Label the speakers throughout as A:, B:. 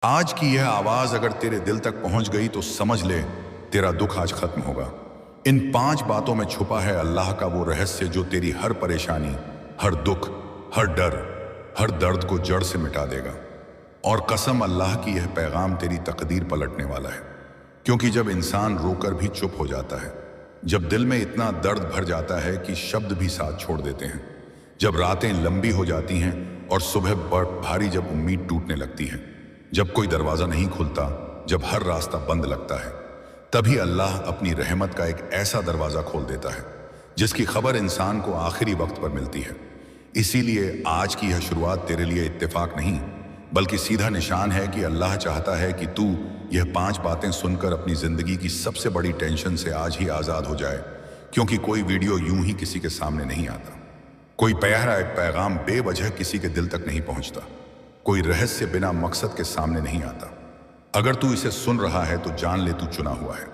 A: आज की यह आवाज अगर तेरे दिल तक पहुंच गई तो समझ ले तेरा दुख आज खत्म होगा। इन 5 बातों में छुपा है अल्लाह का वो रहस्य जो तेरी हर परेशानी, हर दुख, हर डर, हर दर्द को जड़ से मिटा देगा। और कसम अल्लाह की, यह पैगाम तेरी तकदीर पलटने वाला है। क्योंकि जब इंसान रोकर भी चुप हो जाता है, जब दिल में इतना दर्द भर जाता है कि शब्द भी साथ छोड़ देते हैं, जब रातें लंबी हो जाती हैं और सुबह भारी जब उम्मीद टूटने लगती है, जब कोई दरवाज़ा नहीं खुलता, जब हर रास्ता बंद लगता है, तभी अल्लाह अपनी रहमत का एक ऐसा दरवाज़ा खोल देता है जिसकी खबर इंसान को आखिरी वक्त पर मिलती है। इसीलिए आज की यह शुरुआत तेरे लिए इत्तेफाक नहीं बल्कि सीधा निशान है कि अल्लाह चाहता है कि तू यह 5 बातें सुनकर अपनी ज़िंदगी की सबसे बड़ी टेंशन से आज ही आज़ाद हो जाए। क्योंकि कोई वीडियो यूं ही किसी के सामने नहीं आता, कोई प्यारा एक पैगाम बेवजह किसी के दिल तक नहीं पहुंचता, कोई रहस्य बिना मकसद के सामने नहीं आता। अगर तू इसे सुन रहा है तो जान ले तू चुना हुआ है।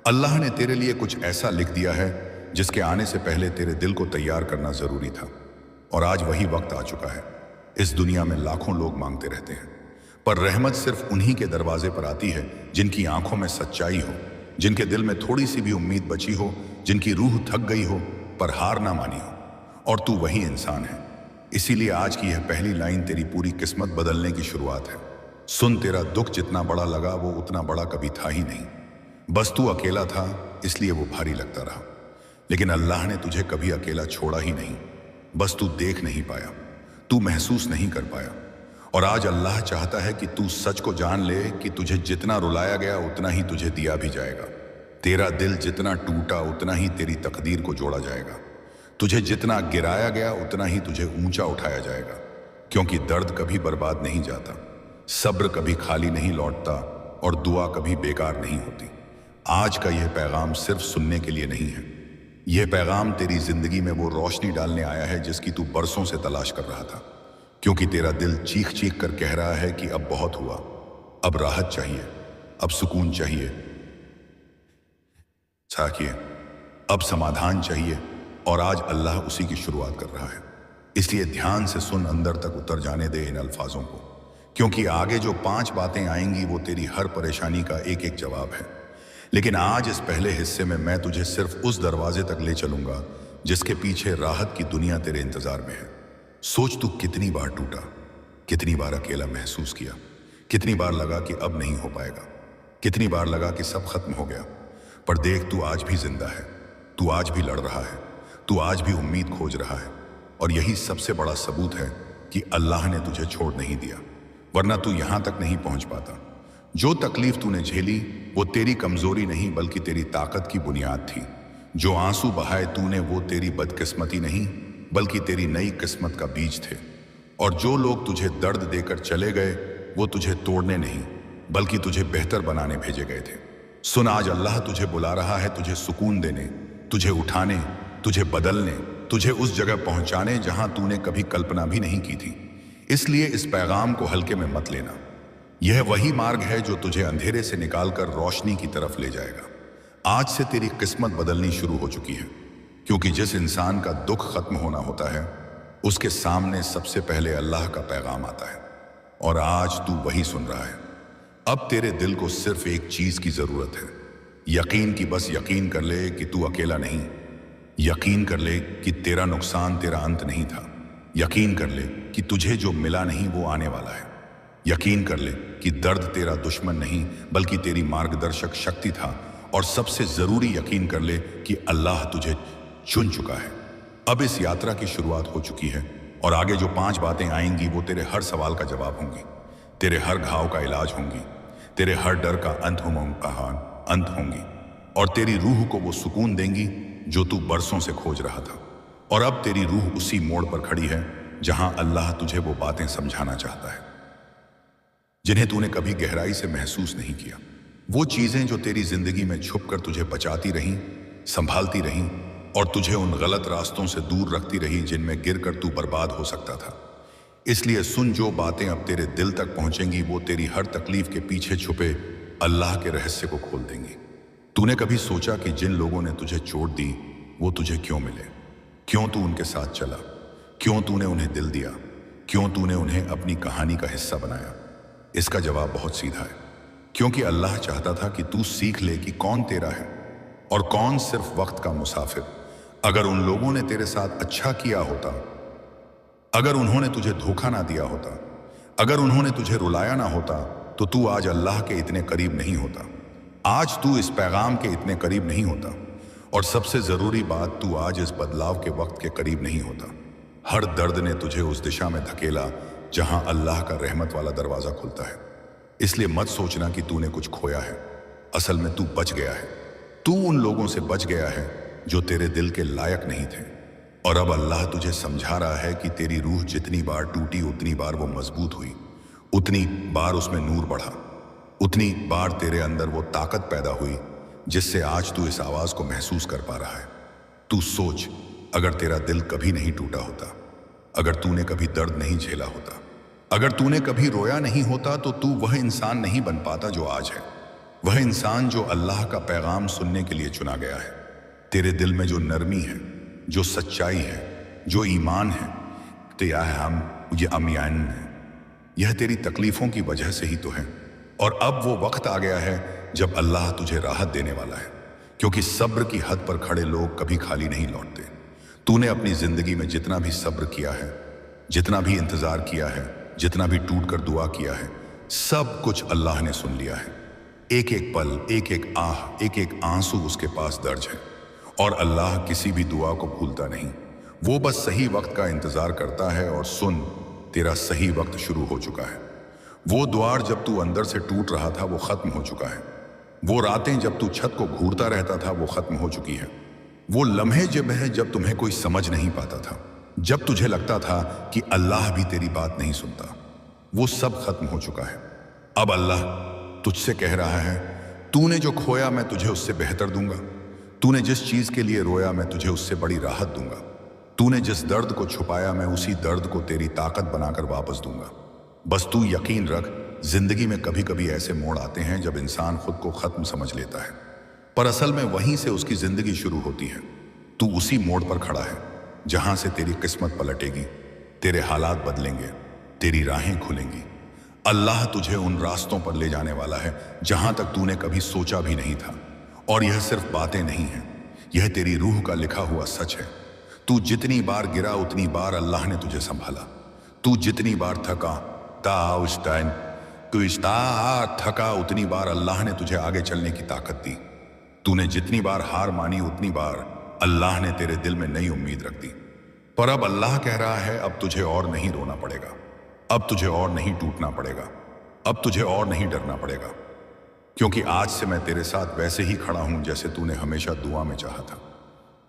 A: अल्लाह ने तेरे लिए कुछ ऐसा लिख दिया है जिसके आने से पहले तेरे दिल को तैयार करना जरूरी था। और आज वही वक्त आ चुका है। इस दुनिया में लाखों लोग मांगते रहते हैं, पर रहमत सिर्फ उन्हीं के दरवाजे पर आती है जिनकी आंखों में सच्चाई हो, जिनके दिल में थोड़ी सी भी उम्मीद बची हो, जिनकी रूह थक गई हो पर हार ना मानी हो। और तू वही इंसान है। इसीलिए आज की यह पहली लाइन तेरी पूरी किस्मत बदलने की शुरुआत है। सुन, तेरा दुख जितना बड़ा लगा वो उतना बड़ा कभी था ही नहीं। बस तू अकेला था इसलिए वो भारी लगता रहा। लेकिन अल्लाह ने तुझे कभी अकेला छोड़ा ही नहीं। बस तू देख नहीं पाया, तू महसूस नहीं कर पाया। और आज अल्लाह चाहता है कि तू सच को जान ले कि तुझे जितना रुलाया गया उतना ही तुझे दिया भी जाएगा। तेरा दिल जितना टूटा उतना ही तेरी तकदीर को जोड़ा जाएगा। तुझे जितना गिराया गया उतना ही तुझे ऊंचा उठाया जाएगा। क्योंकि दर्द कभी बर्बाद नहीं जाता, सब्र कभी खाली नहीं लौटता और दुआ कभी बेकार नहीं होती। आज का यह पैगाम सिर्फ सुनने के लिए नहीं है। यह पैगाम तेरी जिंदगी में वो रोशनी डालने आया है जिसकी तू बरसों से तलाश कर रहा था। क्योंकि तेरा दिल चीख चीख कर कह रहा है कि अब बहुत हुआ, अब राहत चाहिए, अब सुकून चाहिए, साकिए, अब समाधान चाहिए। और आज अल्लाह उसी की शुरुआत कर रहा है। इसलिए ध्यान से सुन, अंदर तक उतर जाने दे इन अल्फाजों को। क्योंकि आगे जो 5 बातें आएंगी वो तेरी हर परेशानी का एक एक जवाब है। लेकिन आज इस पहले हिस्से में मैं तुझे सिर्फ उस दरवाजे तक ले चलूंगा जिसके पीछे राहत की दुनिया तेरे इंतजार में है। सोच, तू कितनी बार टूटा, कितनी बार अकेला महसूस किया, कितनी बार लगा कि अब नहीं हो पाएगा, कितनी बार लगा कि सब खत्म हो गया। पर देख, तू आज भी जिंदा है, तू आज भी लड़ रहा है, तू आज भी उम्मीद खोज रहा है। और यही सबसे बड़ा सबूत है कि अल्लाह ने तुझे छोड़ नहीं दिया, वरना तू यहां तक नहीं पहुंच पाता। जो तकलीफ तूने झेली वो तेरी कमजोरी नहीं बल्कि तेरी ताकत की बुनियाद थी। जो आंसू बहाए तूने वो तेरी बदकिस्मती नहीं बल्कि तेरी नई किस्मत का बीज थे। और जो लोग तुझे दर्द देकर चले गए वो तुझे तोड़ने नहीं बल्कि तुझे बेहतर बनाने भेजे गए थे। सुन, आज अल्लाह तुझे बुला रहा है, तुझे सुकून देने, तुझे उठाने, तुझे बदलने, तुझे उस जगह पहुंचाने जहां तूने कभी कल्पना भी नहीं की थी। इसलिए इस पैगाम को हल्के में मत लेना। यह वही मार्ग है जो तुझे अंधेरे से निकालकर रोशनी की तरफ ले जाएगा। आज से तेरी किस्मत बदलनी शुरू हो चुकी है। क्योंकि जिस इंसान का दुख खत्म होना होता है उसके सामने सबसे पहले अल्लाह का पैगाम आता है। और आज तू वही सुन रहा है। अब तेरे दिल को सिर्फ एक चीज की जरूरत है, यकीन की। बस यकीन कर ले कि तू अकेला नहीं, यकीन कर ले कि तेरा नुकसान तेरा अंत नहीं था, यकीन कर ले कि तुझे जो मिला नहीं वो आने वाला है, यकीन कर ले कि दर्द तेरा दुश्मन नहीं बल्कि तेरी मार्गदर्शक शक्ति था। और सबसे जरूरी यकीन कर ले कि अल्लाह तुझे चुन चुका है। अब इस यात्रा की शुरुआत हो चुकी है और आगे जो 5 बातें आएंगी वो तेरे हर सवाल का जवाब होंगी, तेरे हर घाव का इलाज होंगी, तेरे हर डर का अंत होंगी और तेरी रूह को वो सुकून देंगी जो तू बरसों से खोज रहा था। और अब तेरी रूह उसी मोड़ पर खड़ी है जहां अल्लाह तुझे वो बातें समझाना चाहता है जिन्हें तूने कभी गहराई से महसूस नहीं किया। वो चीजें जो तेरी जिंदगी में छुपकर तुझे बचाती रहीं, संभालती रहीं और तुझे उन गलत रास्तों से दूर रखती रही जिनमें गिरकर तू बर्बाद हो सकता था। इसलिए सुन, जो बातें अब तेरे दिल तक पहुंचेंगी वो तेरी हर तकलीफ के पीछे छुपे अल्लाह के रहस्य को खोल देंगी। तूने कभी सोचा कि जिन लोगों ने तुझे चोट दी वो तुझे क्यों मिले? क्यों तू उनके साथ चला? क्यों तूने उन्हें दिल दिया? क्यों तूने उन्हें अपनी कहानी का हिस्सा बनाया? इसका जवाब बहुत सीधा है, क्योंकि अल्लाह चाहता था कि तू सीख ले कि कौन तेरा है और कौन सिर्फ वक्त का मुसाफिर। अगर उन लोगों ने तेरे साथ अच्छा किया होता, अगर उन्होंने तुझे धोखा ना दिया होता, अगर उन्होंने तुझे रुलाया ना होता, तो तू आज अल्लाह के इतने करीब नहीं होता। आज तू इस पैगाम के इतने करीब नहीं होता, और सबसे जरूरी बात, तू आज इस बदलाव के वक्त के करीब नहीं होता। हर दर्द ने तुझे उस दिशा में धकेला जहां अल्लाह का रहमत वाला दरवाजा खुलता है। इसलिए मत सोचना कि तूने कुछ खोया है, असल में तू बच गया है। तू उन लोगों से बच गया है जो तेरे दिल के लायक नहीं थे, और अब अल्लाह तुझे समझा रहा है कि तेरी रूह जितनी बार टूटी उतनी बार वो मजबूत हुई, उतनी बार उसमें नूर बढ़ा, उतनी बार तेरे अंदर वो ताकत पैदा हुई जिससे आज तू इस आवाज को महसूस कर पा रहा है। तू सोच, अगर तेरा दिल कभी नहीं टूटा होता, अगर तूने कभी दर्द नहीं झेला होता, अगर तूने कभी रोया नहीं होता, तो तू वह इंसान नहीं बन पाता जो आज है। वह इंसान जो अल्लाह का पैगाम सुनने के लिए चुना गया है। तेरे दिल में जो नरमी है, जो सच्चाई है, जो ईमान है, तो ये अमियान है, यह तेरी तकलीफों की वजह से ही तो है। और अब वो वक्त आ गया है जब अल्लाह तुझे राहत देने वाला है, क्योंकि सब्र की हद पर खड़े लोग कभी खाली नहीं लौटते। तूने अपनी जिंदगी में जितना भी सब्र किया है, जितना भी इंतजार किया है, जितना भी टूट कर दुआ किया है, सब कुछ अल्लाह ने सुन लिया है। एक एक पल, एक एक आह, एक एक आंसू उसके पास दर्ज है, और अल्लाह किसी भी दुआ को भूलता नहीं। वो बस सही वक्त का इंतजार करता है। और सुन, तेरा सही वक्त शुरू हो चुका है। वो द्वार जब तू अंदर से टूट रहा था वो खत्म हो चुका है। वो रातें जब तू छत को घूरता रहता था वो खत्म हो चुकी है। वो लम्हे जब तुम्हें कोई समझ नहीं पाता था, जब तुझे लगता था कि अल्लाह भी तेरी बात नहीं सुनता, वो सब खत्म हो चुका है। अब अल्लाह तुझसे कह रहा है, तूने जो खोया मैं तुझे उससे बेहतर दूंगा। तूने जिस चीज के लिए रोया मैं तुझे उससे बड़ी राहत दूंगा। तूने जिस दर्द को छुपाया मैं उसी दर्द को तेरी ताकत बनाकर वापस दूंगा। बस तू यकीन रख, जिंदगी में कभी कभी ऐसे मोड़ आते हैं जब इंसान खुद को खत्म समझ लेता है, पर असल में वहीं से उसकी जिंदगी शुरू होती है। तू उसी मोड़ पर खड़ा है जहां से तेरी किस्मत पलटेगी, तेरे हालात बदलेंगे, तेरी राहें खुलेंगी। अल्लाह तुझे उन रास्तों पर ले जाने वाला है जहां तक तूने कभी सोचा भी नहीं था। और यह सिर्फ बातें नहीं हैं, यह तेरी रूह का लिखा हुआ सच है। तू जितनी बार गिरा उतनी बार अल्लाह ने तुझे संभाला। तू जितनी बार थका उतनी बार अल्लाह ने तुझे आगे चलने की ताकत दी। तूने जितनी बार हार मानी उतनी बार अल्लाह ने तेरे दिल में नई उम्मीद रख दी। पर अब अल्लाह कह रहा है, अब तुझे और नहीं रोना पड़ेगा, अब तुझे और नहीं टूटना पड़ेगा, अब तुझे और नहीं डरना पड़ेगा, क्योंकि आज से मैं तेरे साथ वैसे ही खड़ा हूं जैसे तूने हमेशा दुआ में चाहा था।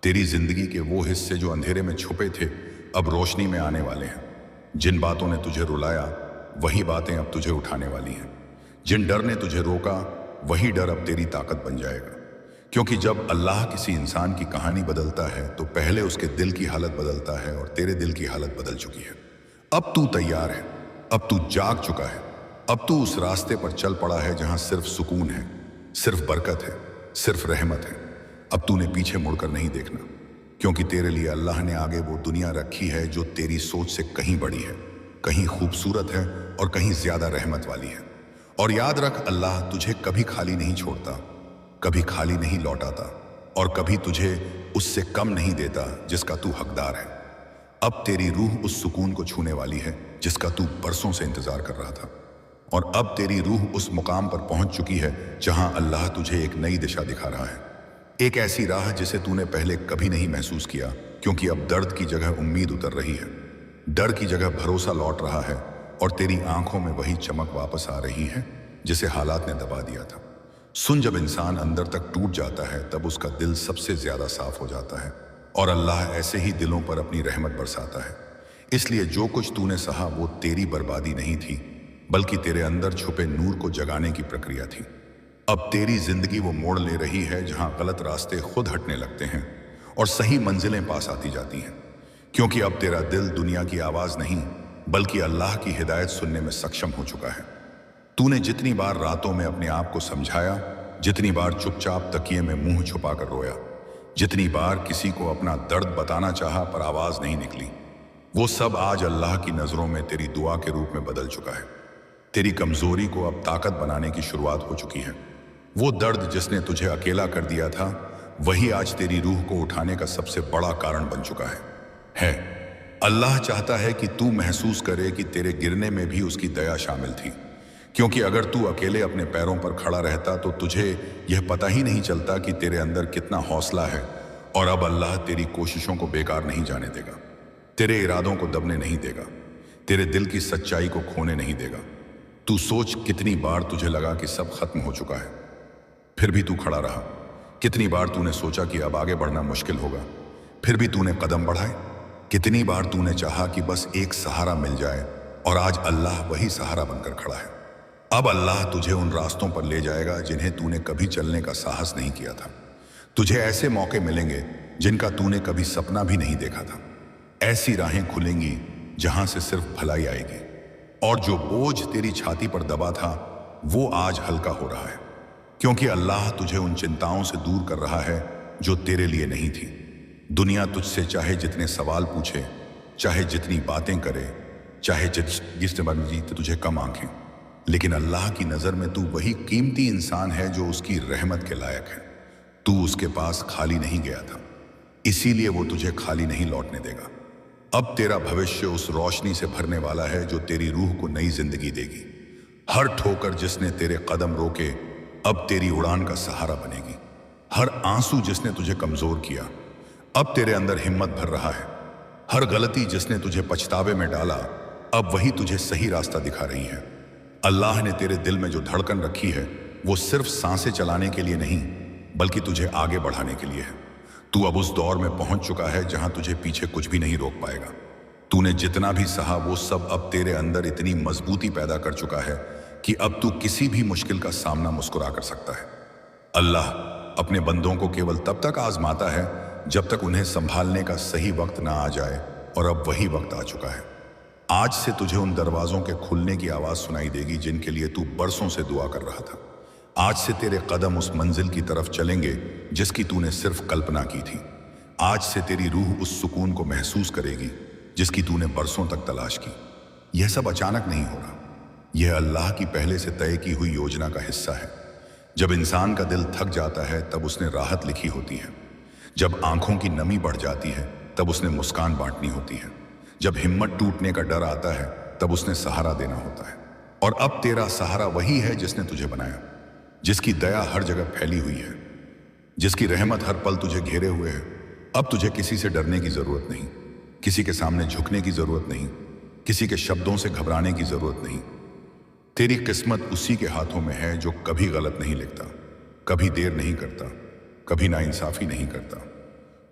A: तेरी जिंदगी के वो हिस्से जो अंधेरे में छुपे थे अब रोशनी में आने वाले हैं। जिन बातों ने तुझे रुलाया वही बातें अब तुझे उठाने वाली हैं। जिन डर ने तुझे रोका वही डर अब तेरी ताकत बन जाएगा। क्योंकि जब अल्लाह किसी इंसान की कहानी बदलता है तो पहले उसके दिल की हालत बदलता है, और तेरे दिल की हालत बदल चुकी है। अब तू तैयार है, अब तू जाग चुका है, अब तू उस रास्ते पर चल पड़ा है जहां सिर्फ सुकून है, सिर्फ बरकत है, सिर्फ रहमत है। अब तूने पीछे मुड़कर नहीं देखना, क्योंकि तेरे लिए अल्लाह ने आगे वो दुनिया रखी है जो तेरी सोच से कहीं बड़ी है, कहीं खूबसूरत है और कहीं ज्यादा रहमत वाली है। और याद रख, अल्लाह तुझे कभी खाली नहीं छोड़ता, कभी खाली नहीं लौटाता, और कभी तुझे उससे कम नहीं देता जिसका तू हकदार है। अब तेरी रूह उस सुकून को छूने वाली है जिसका तू बरसों से इंतजार कर रहा था। और अब तेरी रूह उस मुकाम पर पहुंच चुकी है जहां अल्लाह तुझे एक नई दिशा दिखा रहा है, एक ऐसी राह जिसे तूने पहले कभी नहीं महसूस किया। क्योंकि अब दर्द की जगह उम्मीद उतर रही है, डर की जगह भरोसा लौट रहा है, और तेरी आंखों में वही चमक वापस आ रही है जिसे हालात ने दबा दिया था। सुन, जब इंसान अंदर तक टूट जाता है तब उसका दिल सबसे ज्यादा साफ हो जाता है, और अल्लाह ऐसे ही दिलों पर अपनी रहमत बरसाता है। इसलिए जो कुछ तूने सहा वो तेरी बर्बादी नहीं थी, बल्कि तेरे अंदर छुपे नूर को जगाने की प्रक्रिया थी। अब तेरी जिंदगी वो मोड़ ले रही है जहां गलत रास्ते खुद हटने लगते हैं और सही मंजिलें पास आती जाती हैं। क्योंकि अब तेरा दिल दुनिया की आवाज नहीं बल्कि अल्लाह की हिदायत सुनने में सक्षम हो चुका है। तूने जितनी बार रातों में अपने आप को समझाया, जितनी बार चुपचाप तकिए में मुंह छुपाकर रोया, जितनी बार किसी को अपना दर्द बताना चाहा पर आवाज नहीं निकली, वो सब आज अल्लाह की नजरों में तेरी दुआ के रूप में बदल चुका है। तेरी कमजोरी को अब ताकत बनाने की शुरुआत हो चुकी है। वो दर्द जिसने तुझे अकेला कर दिया था, वही आज तेरी रूह को उठाने का सबसे बड़ा कारण बन चुका है। अल्लाह चाहता है कि तू महसूस करे कि तेरे गिरने में भी उसकी दया शामिल थी, क्योंकि अगर तू अकेले अपने पैरों पर खड़ा रहता तो तुझे यह पता ही नहीं चलता कि तेरे अंदर कितना हौसला है। और अब अल्लाह तेरी कोशिशों को बेकार नहीं जाने देगा, तेरे इरादों को दबने नहीं देगा, तेरे दिल की सच्चाई को खोने नहीं देगा। तू सोच कितनी बार तुझे लगा कि सब खत्म हो चुका है, फिर भी तू खड़ा रहा। कितनी बार तूने सोचा कि अब आगे बढ़ना मुश्किल होगा, फिर भी तूने कदम बढ़ाए। कितनी बार तूने चाहा कि बस एक सहारा मिल जाए, और आज अल्लाह वही सहारा बनकर खड़ा है। अब अल्लाह तुझे उन रास्तों पर ले जाएगा जिन्हें तूने कभी चलने का साहस नहीं किया था। तुझे ऐसे मौके मिलेंगे जिनका तूने कभी सपना भी नहीं देखा था। ऐसी राहें खुलेंगी जहां से सिर्फ भलाई आएगी, और जो बोझ तेरी छाती पर दबा था वो आज हल्का हो रहा है, क्योंकि अल्लाह तुझे उन चिंताओं से दूर कर रहा है जो तेरे लिए नहीं थी। दुनिया तुझसे चाहे जितने सवाल पूछे, चाहे जितनी बातें करे, चाहे जिसने मर्जी तुझे कम आंखें, लेकिन अल्लाह की नज़र में तू वही कीमती इंसान है जो उसकी रहमत के लायक है। तू उसके पास खाली नहीं गया था, इसीलिए वो तुझे खाली नहीं लौटने देगा। अब तेरा भविष्य उस रोशनी से भरने वाला है जो तेरी रूह को नई जिंदगी देगी। हर ठोकर जिसने तेरे कदम रोके अब तेरी उड़ान का सहारा बनेगी। हर आंसू जिसने तुझे कमजोर किया अब तेरे अंदर हिम्मत भर रहा है। हर गलती जिसने तुझे पछतावे में डाला अब वही तुझे सही रास्ता दिखा रही है। अल्लाह ने तेरे दिल में जो धड़कन रखी है वो सिर्फ सांसें चलाने के लिए नहीं, बल्कि तुझे आगे बढ़ाने के लिए है। तू अब उस दौर में पहुंच चुका है जहां तुझे पीछे कुछ भी नहीं रोक पाएगा। तूने जितना भी सहा वो सब अब तेरे अंदर इतनी मजबूती पैदा कर चुका है कि अब तू किसी भी मुश्किल का सामना मुस्कुरा कर सकता है। अल्लाह अपने बंदों को केवल तब तक आजमाता है जब तक उन्हें संभालने का सही वक्त ना आ जाए, और अब वही वक्त आ चुका है। आज से तुझे उन दरवाजों के खुलने की आवाज सुनाई देगी जिनके लिए तू बरसों से दुआ कर रहा था। आज से तेरे कदम उस मंजिल की तरफ चलेंगे जिसकी तूने सिर्फ कल्पना की थी। आज से तेरी रूह उस सुकून को महसूस करेगी जिसकी तूने बरसों तक तलाश की। यह सब अचानक नहीं हो रहा, यह अल्लाह की पहले से तय की हुई योजना का हिस्सा है। जब इंसान का दिल थक जाता है तब उसने राहत लिखी होती है। जब आंखों की नमी बढ़ जाती है तब उसने मुस्कान बांटनी होती है। जब हिम्मत टूटने का डर आता है तब उसने सहारा देना होता है। और अब तेरा सहारा वही है जिसने तुझे बनाया, जिसकी दया हर जगह फैली हुई है, जिसकी रहमत हर पल तुझे घेरे हुए है। अब तुझे किसी से डरने की जरूरत नहीं, किसी के सामने झुकने की जरूरत नहीं, किसी के शब्दों से घबराने की जरूरत नहीं। तेरी किस्मत उसी के हाथों में है जो कभी गलत नहीं लिखता, कभी देर नहीं करता, कभी नाइंसाफी नहीं करता।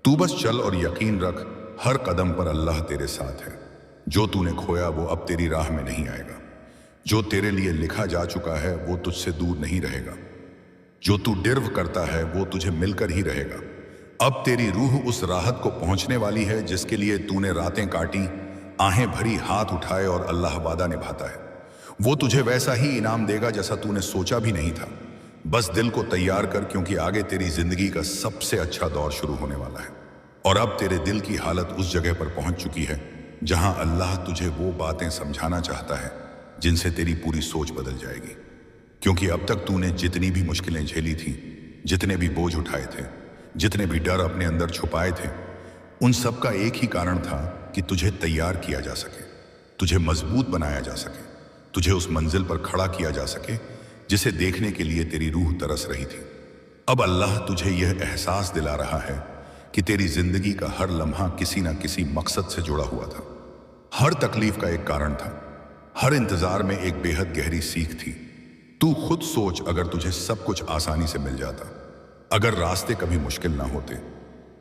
A: तू बस चल और यकीन रख, हर कदम पर अल्लाह तेरे साथ है। जो तूने खोया वो अब तेरी राह में नहीं आएगा। जो तेरे लिए लिखा जा चुका है वो तुझसे दूर नहीं रहेगा। जो तू डिर्व करता है वो तुझे मिलकर ही रहेगा। अब तेरी रूह उस राहत को पहुंचने वाली है जिसके लिए तूने रातें काटी, आहें भरी, हाथ उठाए, और अल्लाह वादा निभाता है। वो तुझे वैसा ही इनाम देगा जैसा तूने सोचा भी नहीं था। बस दिल को तैयार कर, क्योंकि आगे तेरी जिंदगी का सबसे अच्छा दौर शुरू होने वाला है। और अब तेरे दिल की हालत उस जगह पर पहुंच चुकी है जहां अल्लाह तुझे वो बातें समझाना चाहता है जिनसे तेरी पूरी सोच बदल जाएगी। क्योंकि अब तक तूने जितनी भी मुश्किलें झेली थी, जितने भी बोझ उठाए थे, जितने भी डर अपने अंदर छुपाए थे, उन सब का एक ही कारण था कि तुझे तैयार किया जा सके, तुझे मजबूत बनाया जा सके, तुझे उस मंजिल पर खड़ा किया जा सके जिसे देखने के लिए तेरी रूह तरस रही थी। अब अल्लाह तुझे यह एहसास दिला रहा है कि तेरी जिंदगी का हर लम्हा किसी ना किसी मकसद से जुड़ा हुआ था। हर तकलीफ का एक कारण था, हर इंतजार में एक बेहद गहरी सीख थी। तू खुद सोच, अगर तुझे सब कुछ आसानी से मिल जाता, अगर रास्ते कभी मुश्किल ना होते,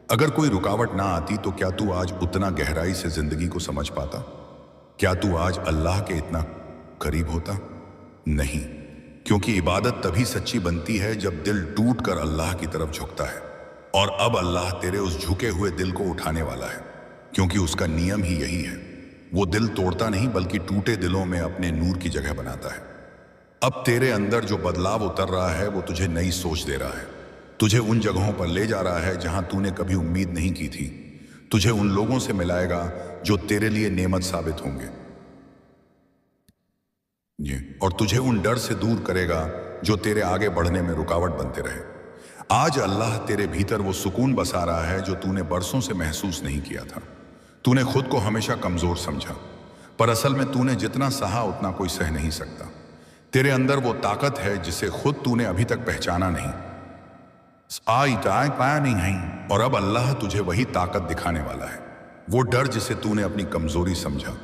A: अगर कोई रुकावट ना आती, तो क्या तू आज उतना गहराई से जिंदगी को समझ पाता? क्या तू आज अल्लाह के इतना करीब होता? नहीं, क्योंकि इबादत तभी सच्ची बनती है जब दिल टूट कर अल्लाह की तरफ झुकता है। और अब अल्लाह तेरे उस झुके हुए दिल को उठाने वाला है, क्योंकि उसका नियम ही यही है। वो दिल तोड़ता नहीं, बल्कि टूटे दिलों में अपने नूर की जगह बनाता है। अब तेरे अंदर जो बदलाव उतर रहा है वो तुझे नई सोच दे रहा है, तुझे उन जगहों पर ले जा रहा है जहां तूने कभी उम्मीद नहीं की थी, तुझे उन लोगों से मिलाएगा जो तेरे लिए नेमत साबित होंगे। जी, और तुझे उन डर से दूर करेगा जो तेरे आगे बढ़ने में रुकावट बनते रहे। आज अल्लाह तेरे भीतर वो सुकून बसा रहा है जो तूने बरसों से महसूस नहीं किया था। तूने खुद को हमेशा कमजोर समझा, पर असल में तूने जितना सहा उतना कोई सह नहीं सकता। तेरे अंदर वो ताकत है जिसे खुद तूने अभी तक पहचाना नहीं, पाया नहीं है, और अब अल्लाह तुझे वही ताकत दिखाने वाला है। वो डर जिसे तूने अपनी कमजोरी समझा,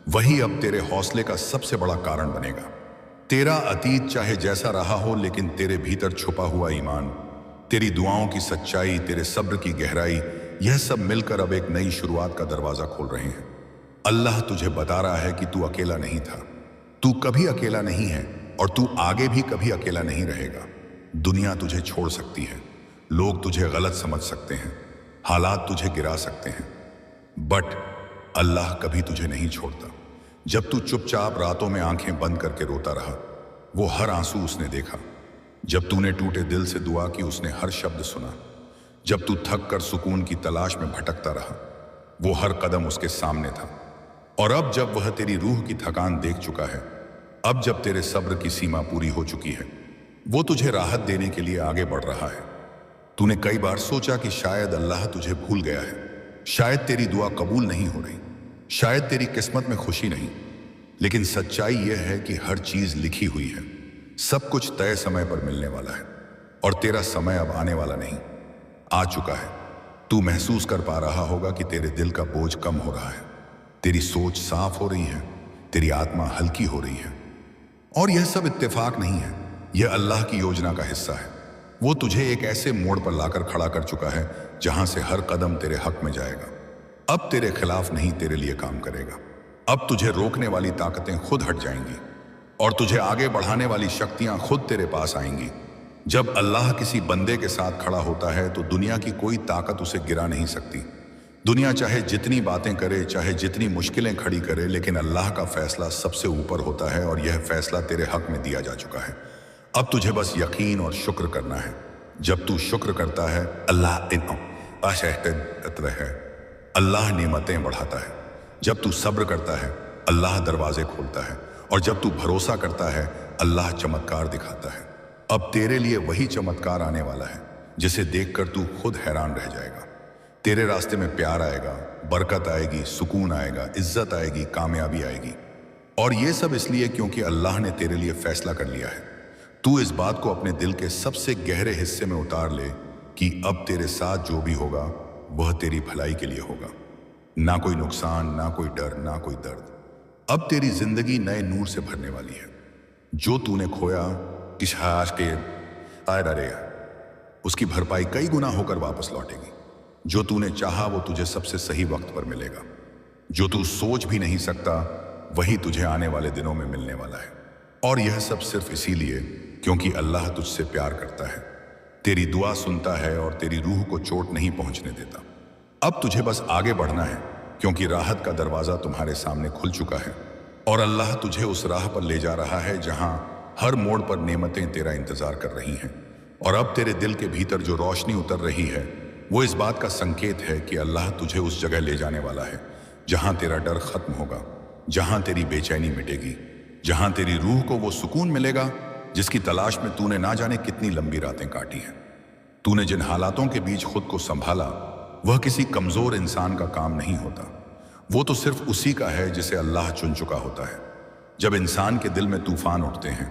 A: वही अब तेरे हौसले का सबसे बड़ा कारण बनेगा। तेरा अतीत चाहे जैसा रहा हो, लेकिन तेरे भीतर छुपा हुआ ईमान, तेरी दुआओं की सच्चाई, तेरे सब्र की गहराई, यह सब मिलकर अब एक नई शुरुआत का दरवाजा खोल रहे हैं। अल्लाह तुझे बता रहा है कि तू अकेला नहीं था, तू कभी अकेला नहीं है, और तू आगे भी कभी अकेला नहीं रहेगा। दुनिया तुझे छोड़ सकती है, लोग तुझे गलत समझ सकते हैं, हालात तुझे गिरा सकते हैं, बट अल्लाह कभी तुझे नहीं छोड़ता। जब तू चुपचाप रातों में आंखें बंद करके रोता रहा, वो हर आंसू उसने देखा। जब तूने टूटे दिल से दुआ की, उसने हर शब्द सुना। जब तू थक कर सुकून की तलाश में भटकता रहा, वो हर कदम उसके सामने था। और अब जब वह तेरी रूह की थकान देख चुका है, अब जब तेरे सब्र की सीमा पूरी हो चुकी है, वो तुझे राहत देने के लिए आगे बढ़ रहा है। तूने कई बार सोचा कि शायद अल्लाह तुझे भूल गया है, शायद तेरी दुआ कबूल नहीं हो रही, शायद तेरी किस्मत में खुशी नहीं। लेकिन सच्चाई यह है कि हर चीज लिखी हुई है, सब कुछ तय समय पर मिलने वाला है, और तेरा समय अब आने वाला नहीं, आ चुका है। तू महसूस कर पा रहा होगा कि तेरे दिल का बोझ कम हो रहा है, तेरी सोच साफ हो रही है, तेरी आत्मा हल्की हो रही है। और यह सब इत्तेफाक नहीं है, यह अल्लाह की योजना का हिस्सा है। वो तुझे एक ऐसे मोड़ पर लाकर खड़ा कर चुका है जहां से हर कदम तेरे हक में जाएगा। अब तेरे खिलाफ नहीं, तेरे लिए काम करेगा। अब तुझे रोकने वाली ताकतें खुद हट जाएंगी, और तुझे आगे बढ़ाने वाली शक्तियां खुद तेरे पास आएंगी। जब अल्लाह किसी बंदे के साथ खड़ा होता है तो दुनिया की कोई ताकत उसे गिरा नहीं सकती। दुनिया चाहे जितनी बातें करे, चाहे जितनी मुश्किलें खड़ी करे, लेकिन अल्लाह का फैसला सबसे ऊपर होता है, और यह फैसला तेरे हक में दिया जा चुका है। अब तुझे बस यकीन और शुक्र करना है। जब तू शुक्र करता है, अल्लाह नेमतें बढ़ाता है। जब तू सब्र करता है, अल्लाह दरवाजे खोलता है, और जब तू भरोसा करता है, अल्लाह चमत्कार दिखाता है। अब तेरे लिए वही चमत्कार आने वाला है जिसे देखकर तू खुद हैरान रह जाएगा। तेरे रास्ते में प्यार आएगा, बरकत आएगी, सुकून आएगा, इज्जत आएगी, कामयाबी आएगी। और ये सब इसलिए क्योंकि अल्लाह ने तेरे लिए फैसला कर लिया है। तू इस बात को अपने दिल के सबसे गहरे हिस्से में उतार ले कि अब तेरे साथ जो भी होगा वह तेरी भलाई के लिए होगा। ना कोई नुकसान, ना कोई डर, ना कोई दर्द। अब तेरी जिंदगी नए नूर से भरने वाली है। जो तूने खोया इस हाश के उसकी भरपाई कई गुना होकर वापस लौटेगी। जो तूने चाहा वो तुझे सबसे सही वक्त पर मिलेगा। जो तू सोच भी नहीं सकता वही तुझे आने वाले दिनों में मिलने वाला है। और यह सब सिर्फ इसीलिए क्योंकि अल्लाह तुझसे प्यार करता है, तेरी दुआ सुनता है और तेरी रूह को चोट नहीं पहुंचने देता। अब तुझे बस आगे बढ़ना है, क्योंकि राहत का दरवाजा तुम्हारे सामने खुल चुका है, और अल्लाह तुझे उस राह पर ले जा रहा है जहां हर मोड़ पर नेमतें तेरा इंतजार कर रही हैं। और अब तेरे दिल के भीतर जो रोशनी उतर रही है वो इस बात का संकेत है कि अल्लाह तुझे उस जगह ले जाने वाला है जहां तेरा डर खत्म होगा, जहां तेरी बेचैनी मिटेगी, जहां तेरी रूह को वो सुकून मिलेगा जिसकी तलाश में तूने ना जाने कितनी लंबी रातें काटी हैं। तूने जिन हालातों के बीच खुद को संभाला, वह किसी कमजोर इंसान का काम नहीं होता। वो तो सिर्फ उसी का है जिसे अल्लाह चुन चुका होता है। जब इंसान के दिल में तूफान उठते हैं,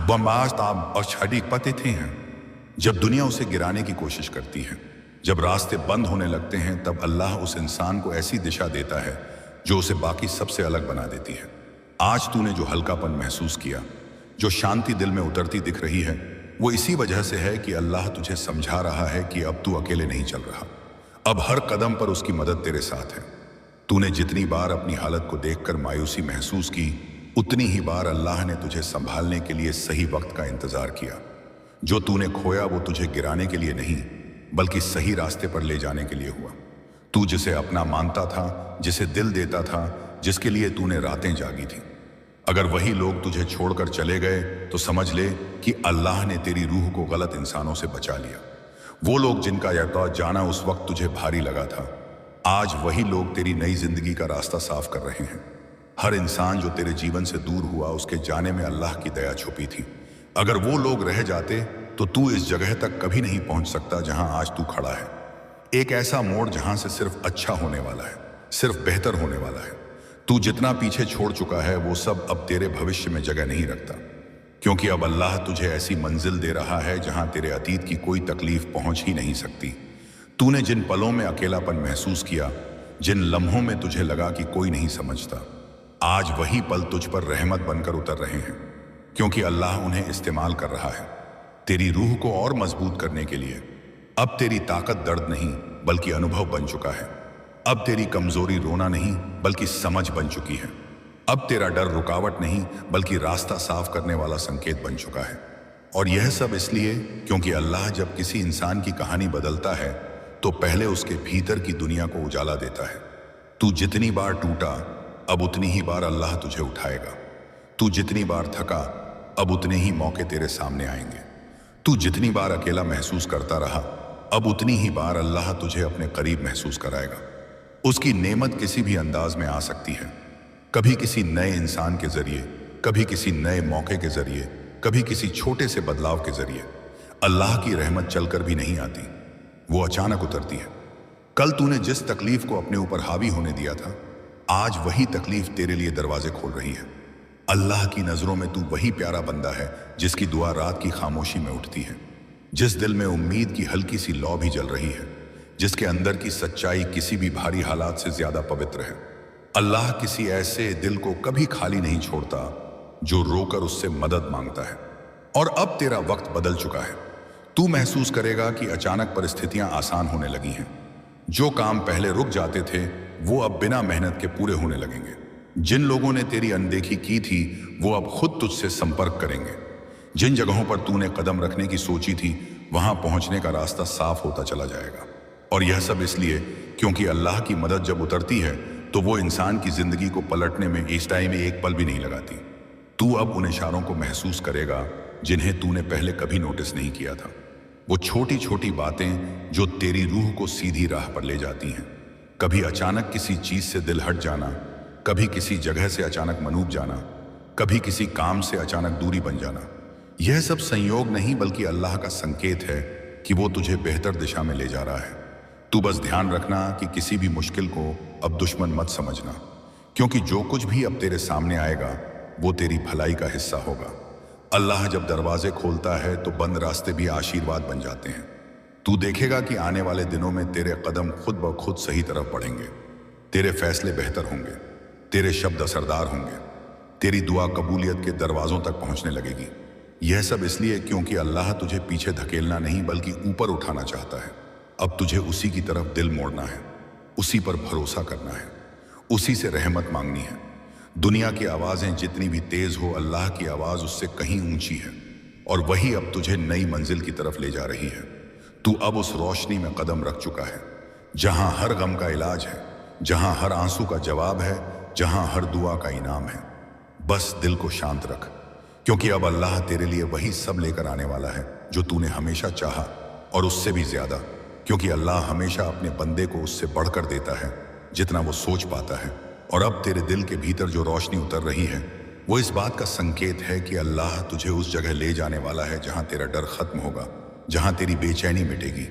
A: बम्बास्ताब और छड़ी पतिते हैं, जब दुनिया उसे गिराने की कोशिश करती है, जब रास्ते बंद होने लगते हैं, तब अल्लाह उस इंसान को ऐसी दिशा देता है जो उसे बाकी सबसे अलग बना देती है। आज तूने जो हल्कापन महसूस किया, जो शांति दिल में उतरती दिख रही है, वो इसी वजह से है कि अल्लाह तुझे समझा रहा है कि अब तू अकेले नहीं चल रहा। अब हर कदम पर उसकी मदद तेरे साथ है। तूने जितनी बार अपनी हालत को देखकर मायूसी महसूस की, उतनी ही बार अल्लाह ने तुझे संभालने के लिए सही वक्त का इंतजार किया। जो तूने खोया वो तुझे गिराने के लिए नहीं, बल्कि सही रास्ते पर ले जाने के लिए हुआ। तू जिसे अपना मानता था, जिसे दिल देता था, जिसके लिए तूने रातें जागी थी, अगर वही लोग तुझे छोड़कर चले गए तो समझ ले कि अल्लाह ने तेरी रूह को गलत इंसानों से बचा लिया। वो लोग जिनका यह जाना उस वक्त तुझे भारी लगा था, आज वही लोग तेरी नई जिंदगी का रास्ता साफ कर रहे हैं। हर इंसान जो तेरे जीवन से दूर हुआ उसके जाने में अल्लाह की दया छुपी थी। अगर वो लोग रह जाते तो तू इस जगह तक कभी नहीं पहुंच सकता जहां आज तू खड़ा है। एक ऐसा मोड़ जहां से सिर्फ अच्छा होने वाला है, सिर्फ बेहतर होने वाला है। तू जितना पीछे छोड़ चुका है वो सब अब तेरे भविष्य में जगह नहीं रखता, क्योंकि अब अल्लाह तुझे ऐसी मंजिल दे रहा है जहां तेरे अतीत की कोई तकलीफ पहुंच ही नहीं सकती। तूने जिन पलों में अकेलापन महसूस किया, जिन लम्हों में तुझे लगा कि कोई नहीं समझता, आज वही पल तुझ पर रहमत बनकर उतर रहे हैं, क्योंकि अल्लाह उन्हें इस्तेमाल कर रहा है तेरी रूह को और मजबूत करने के लिए। अब तेरी ताकत दर्द नहीं बल्कि अनुभव बन चुका है। अब तेरी कमजोरी रोना नहीं बल्कि समझ बन चुकी है। अब तेरा डर रुकावट नहीं बल्कि रास्ता साफ करने वाला संकेत बन चुका है। और यह सब इसलिए क्योंकि अल्लाह जब किसी इंसान की कहानी बदलता है तो पहले उसके भीतर की दुनिया को उजाला देता है। तू जितनी बार टूटा अब उतनी ही बार अल्लाह तुझे उठाएगा। तू जितनी बार थका अब उतने ही मौके तेरे सामने आएंगे। तू जितनी बार अकेला महसूस करता रहा अब उतनी ही बार अल्लाह तुझे अपने करीब महसूस कराएगा। उसकी नेमत किसी भी अंदाज में आ सकती है, कभी किसी नए इंसान के जरिए, कभी किसी नए मौके के जरिए, कभी किसी छोटे से बदलाव के जरिए। अल्लाह की रहमत चलकर भी नहीं आती, वो अचानक उतरती है। कल तूने जिस तकलीफ को अपने ऊपर हावी होने दिया था, आज वही तकलीफ तेरे लिए दरवाजे खोल रही है। अल्लाह की नजरों में तू वही प्यारा बंदा है जिसकी दुआ रात की खामोशी में उठती है, जिस दिल में उम्मीद की हल्की सी लौ भी जल रही है, जिसके अंदर की सच्चाई किसी भी भारी हालात से ज्यादा पवित्र है। अल्लाह किसी ऐसे दिल को कभी खाली नहीं छोड़ता जो रोकर उससे मदद मांगता है। और अब तेरा वक्त बदल चुका है। तू महसूस करेगा कि अचानक परिस्थितियां आसान होने लगी हैं। जो काम पहले रुक जाते थे वो अब बिना मेहनत के पूरे होने लगेंगे। जिन लोगों ने तेरी अनदेखी की थी वो अब खुद तुझसे संपर्क करेंगे। जिन जगहों पर तूने कदम रखने की सोची थी वहां पहुंचने का रास्ता साफ होता चला जाएगा। और यह सब इसलिए क्योंकि अल्लाह की मदद जब उतरती है तो वो इंसान की जिंदगी को पलटने में इस टाइम में एक पल भी नहीं लगाती। तू अब उन इशारों को महसूस करेगा जिन्हें तूने पहले कभी नोटिस नहीं किया था। वो छोटी छोटी बातें जो तेरी रूह को सीधी राह पर ले जाती हैं। कभी अचानक किसी चीज से दिल हट जाना, कभी किसी जगह से अचानक मनूब जाना, कभी किसी काम से अचानक दूरी बन जाना। यह सब संयोग नहीं बल्कि अल्लाह का संकेत है कि वो तुझे बेहतर दिशा में ले जा रहा है। तू बस ध्यान रखना कि किसी भी मुश्किल को अब दुश्मन मत समझना, क्योंकि जो कुछ भी अब तेरे सामने आएगा वो तेरी भलाई का हिस्सा होगा। अल्लाह जब दरवाजे खोलता है तो बंद रास्ते भी आशीर्वाद बन जाते हैं। तू देखेगा कि आने वाले दिनों में तेरे कदम खुद ब खुद सही तरफ बढ़ेंगे, तेरे फैसले बेहतर होंगे, तेरे शब्द असरदार होंगे, तेरी दुआ कबूलियत के दरवाजों तक पहुंचने लगेगी। यह सब इसलिए क्योंकि अल्लाह तुझे पीछे धकेलना नहीं बल्कि ऊपर उठाना चाहता है। अब तुझे उसी की तरफ दिल मोड़ना है, उसी पर भरोसा करना है, उसी से रहमत मांगनी है। दुनिया की आवाजें जितनी भी तेज हो, अल्लाह की आवाज उससे कहीं ऊंची है और वही अब तुझे नई मंजिल की तरफ ले जा रही है। तू अब उस रोशनी में कदम रख चुका है जहां हर गम का इलाज है, जहां हर आंसू का जवाब है, जहां हर दुआ का इनाम है। बस दिल को शांत रख, क्योंकि अब अल्लाह तेरे लिए वही सब लेकर आने वाला है जो तूने हमेशा चाहा, और उससे भी ज्यादा, क्योंकि अल्लाह हमेशा अपने बंदे को उससे बढ़कर देता है जितना वो सोच पाता है। और अब तेरे दिल के भीतर जो रोशनी उतर रही है वो इस बात का संकेत है कि अल्लाह तुझे उस जगह ले जाने वाला है जहां तेरा डर खत्म होगा, जहां तेरी बेचैनी मिटेगी,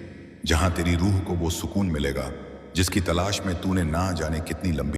A: जहां तेरी रूह को वो सुकून मिलेगा जिसकी तलाश में तूने ना जाने कितनी लंबी